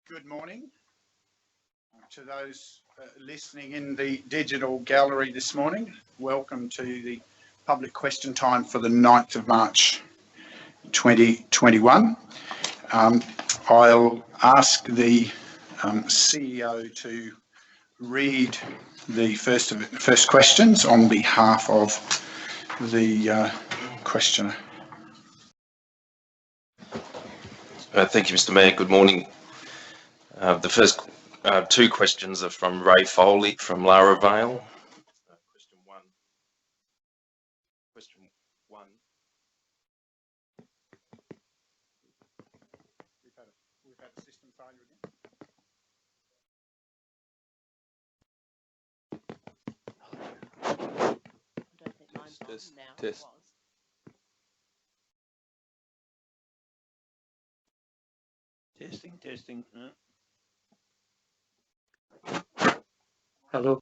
Good morning to those listening in the digital gallery this morning. Welcome to the public question time for the 9th of March 2021. I'll ask the CEO to read the first questions on behalf of the questioner. Thank you, Mr. Mayor. Good morning. The first two questions are from Ray Foley from Lara Vale. Question one. We've had a system failure again. I don't think mine's on now. Test. Testing. Hello.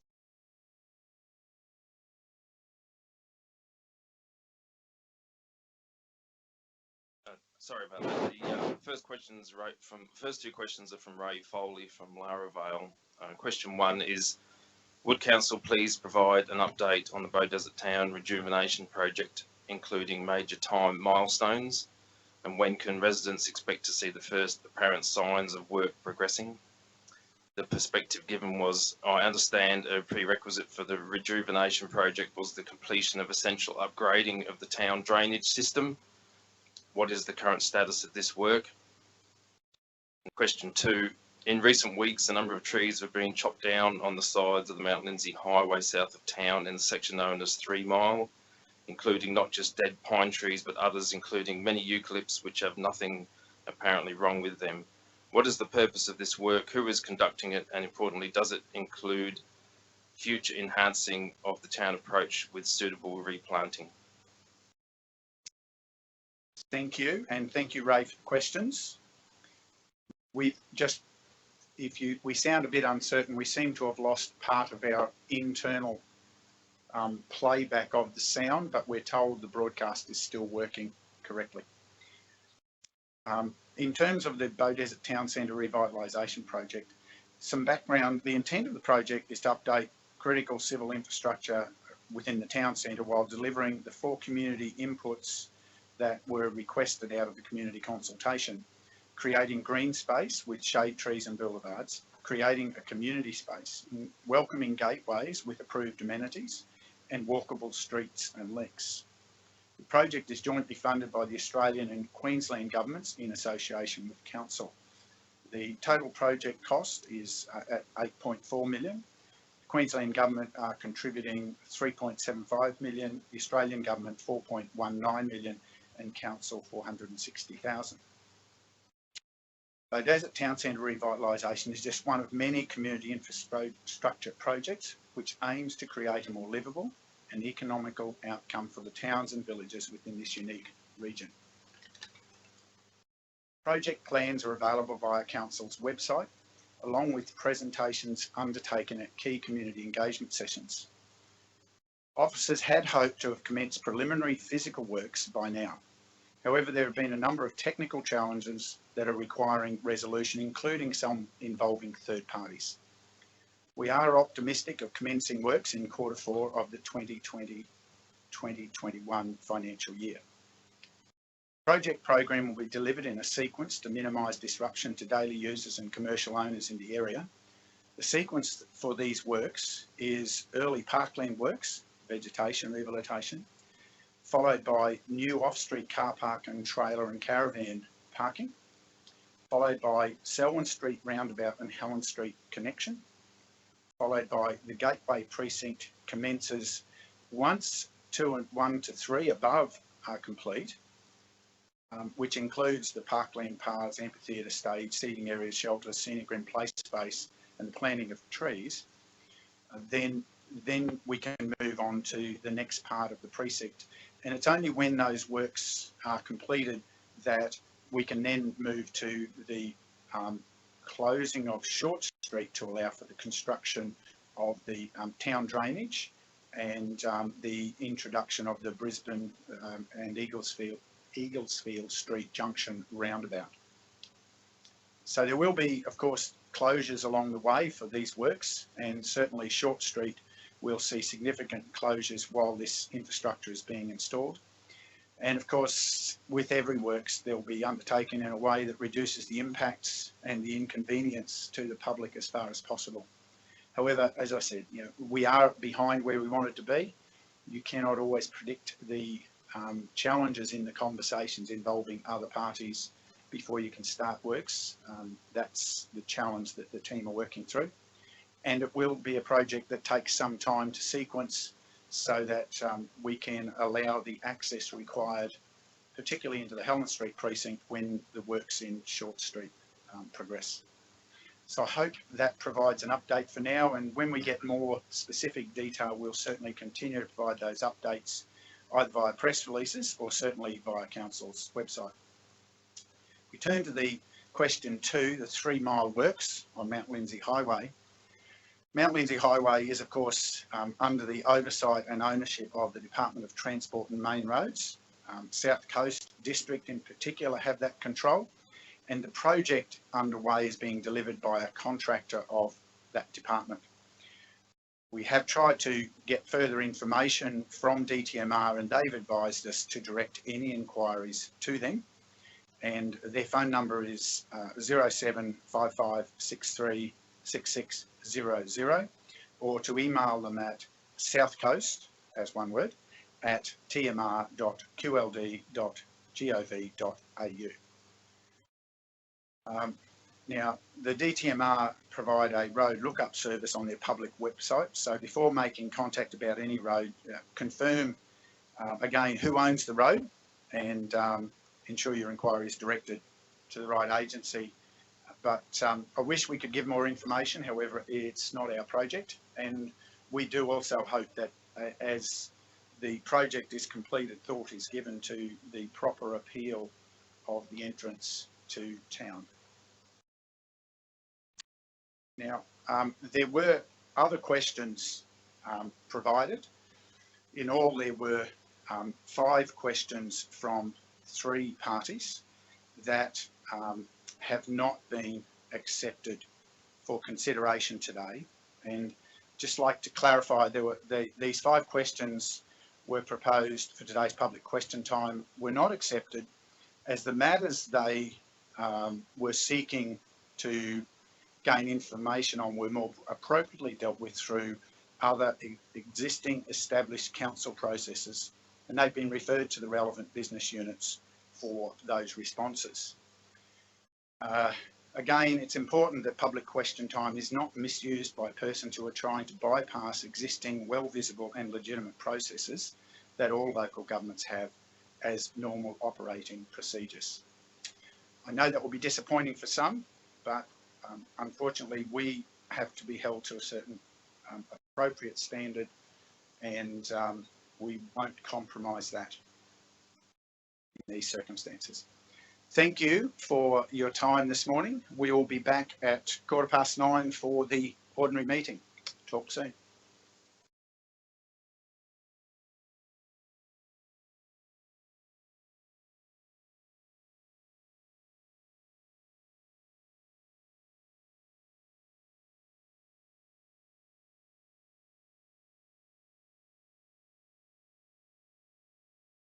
Sorry about that. The first two questions are from Ray Foley from Lara Vale. Question one is, would Council please provide an update on the Beaudesert Town rejuvenation project, including major time milestones, and when can residents expect to see the first apparent signs of work progressing? The perspective given was, I understand a prerequisite for the rejuvenation project was the completion of essential upgrading of the town drainage system. What is the current status of this work? And question two, in recent weeks, a number of trees have been chopped down on the sides of the Mount Lindsay Highway south of town in the section known as 3 Mile, including not just dead pine trees, but others, including many eucalypts, which have nothing apparently wrong with them. What is the purpose of this work? Who is conducting it? And importantly, does it include future enhancing of the town approach with suitable replanting? Thank you, and thank you, Ray, for the questions. We sound a bit uncertain. We seem to have lost part of our internal playback of the sound, but we're told the broadcast is still working correctly. In terms of the Beaudesert Town Centre Revitalisation Project, some background: the intent of the project is to update critical civil infrastructure within the town centre while delivering the 4 community inputs that were requested out of the community consultation, creating green space with shade trees and boulevards, creating a community space, welcoming gateways with approved amenities, and walkable streets and links. The project is jointly funded by the Australian and Queensland governments in association with Council. The total project cost is at 8.4 million. The Queensland government are contributing 3.75 million, the Australian government 4.19 million, and Council 460,000. Beaudesert Town Centre Revitalisation is just one of many community infrastructure projects which aims to create a more livable and economical outcome for the towns and villages within this unique region. Project plans are available via Council's website, along with presentations undertaken at key community engagement sessions. Officers had hoped to have commenced preliminary physical works by now. However, there have been a number of technical challenges that are requiring resolution, including some involving third parties. We are optimistic of commencing works in Q4 of the 2020-2021 financial year. The project program will be delivered in a sequence to minimise disruption to daily users and commercial owners in the area. The sequence for these works is early parkland works, vegetation rehabilitation, followed by new off-street car park and trailer and caravan parking, followed by Selwyn Street roundabout and Helen Street connection, followed by the Gateway precinct commences once 2 and 1 to 3 above are complete, which includes the parkland paths, amphitheatre stage, seating areas, shelters, scenic and play space, and the planting of trees. Then we can move on to the next part of the precinct. And it's only when those works are completed that we can then move to the closing of Short Street to allow for the construction of the town drainage and the introduction of the Brisbane and Eaglesfield Street Junction roundabout. So there will be, of course, closures along the way for these works, and certainly Short Street will see significant closures while this infrastructure is being installed. And of course, with every works, they'll be undertaken in a way that reduces the impacts and the inconvenience to the public as far as possible. However, as I said, we are behind where we wanted to be. You cannot always predict the challenges in the conversations involving other parties before you can start works. That's the challenge that the team are working through. And it will be a project that takes some time to sequence so that we can allow the access required, particularly into the Helen Street precinct when the works in Short Street progress. So I hope that provides an update for now, and when we get more specific detail, we'll certainly continue to provide those updates either via press releases or certainly via Council's website. We turn to the question 2, the 3 mile works on Mount Lindsay Highway. Mount Lindsay Highway is, of course, under the oversight and ownership of the Department of Transport and Main Roads. South Coast District in particular have that control, and the project underway is being delivered by a contractor of that department. We have tried to get further information from DTMR, and they've advised us to direct any inquiries to them. And their phone number is 0755636600, or to email them at southcoast, as one word, at tmr.qld.gov.au. Now, the DTMR provide a road lookup service on their public website. So before making contact about any road, confirm again who owns the road, and ensure your inquiry is directed to the right agency. But I wish we could give more information. However, it's not our project, and we do also hope that as the project is completed, thought is given to the proper appeal of the entrance to town. Now, there were other questions provided. In all, there were 5 questions from 3 parties that have not been accepted for consideration today. And just like to clarify, these 5 questions were proposed for today's public question time were not accepted, as the matters they were seeking to gain information on were more appropriately dealt with through other existing established council processes, and they've been referred to the relevant business units for those responses. Again, it's important that public question time is not misused by persons who are trying to bypass existing, well-visible and legitimate processes that all local governments have as normal operating procedures. I know that will be disappointing for some, but unfortunately we have to be held to a certain appropriate standard, and we won't compromise that in these circumstances. Thank you for your time this morning. We will be back at 9:15 for the ordinary meeting. Talk soon.